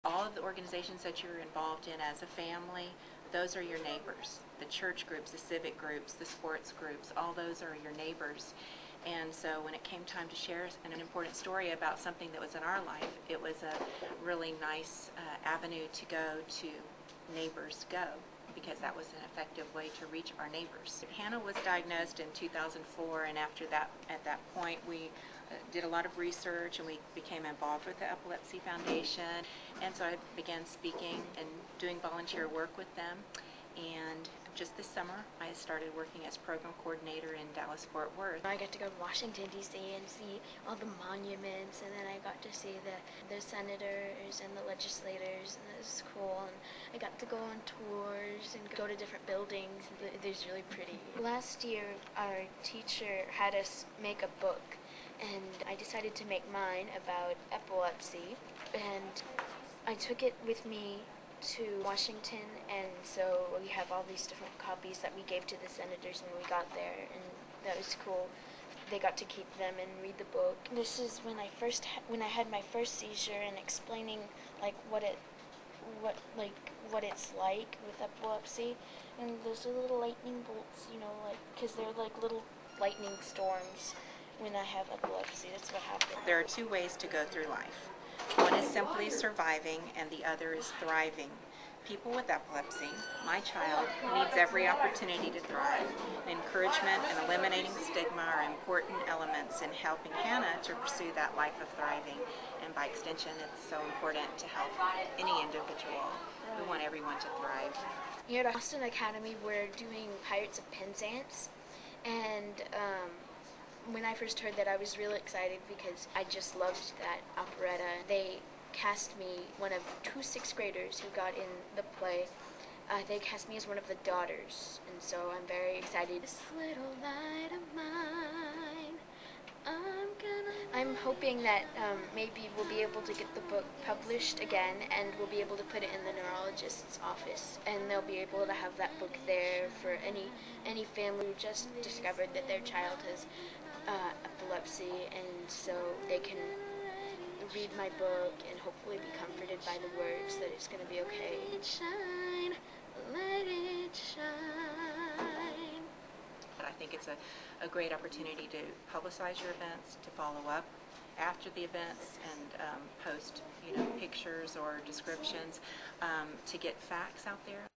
All of the organizations that you're involved in as a family, those are your neighbors. The church groups, the civic groups, the sports groups, all those are your neighbors. And so when it came time to share an important story about something that was in our life, it was a really nice avenue to go to neighborsgo, because that was an effective way to reach our neighbors. Hannah was diagnosed in 2004, and after that, at that point, we did a lot of research and we became involved with the Epilepsy Foundation. And so I began speaking and doing volunteer work with them. And just this summer, I started working as program coordinator in Dallas-Fort Worth. I got to go to Washington, D.C. and see all the monuments, and then I got to see the senators and the legislators, and it was cool. And I got to go on tours and go to different buildings. It was really pretty. Last year, our teacher had us make a book, and I decided to make mine about epilepsy, and I took it with me to Washington, and so we have all these different copies that we gave to the senators when we got there, and that was cool. They got to keep them and read the book. This is when I had my first seizure, and explaining like what it's like with epilepsy, and those are little lightning bolts, like because they're like little lightning storms. When I have epilepsy, that's what happens. There are two ways to go through life. One is simply surviving, and the other is thriving. People with epilepsy, my child, needs every opportunity to thrive. Encouragement and eliminating stigma are important elements in helping Hannah to pursue that life of thriving. And by extension, it's so important to help any individual. We want everyone to thrive. Here at Austin Academy, we're doing Pirates of Penzance, and when I first heard that, I was really excited because I just loved that operetta. They cast me, one of 2 sixth graders who got in the play. They cast me as one of the daughters, and so I'm very excited. This little light of mine, I'm hoping that maybe we'll be able to get the book published again, and we'll be able to put it in the neurologist's office, and they'll be able to have that book there for any family who just discovered that their child has epilepsy, and so they can read my book and hopefully be comforted by the words that it's going to be okay. Let it shine, let it shine. I think it's a great opportunity to publicize your events, to follow up after the events, and post pictures or descriptions, to get facts out there.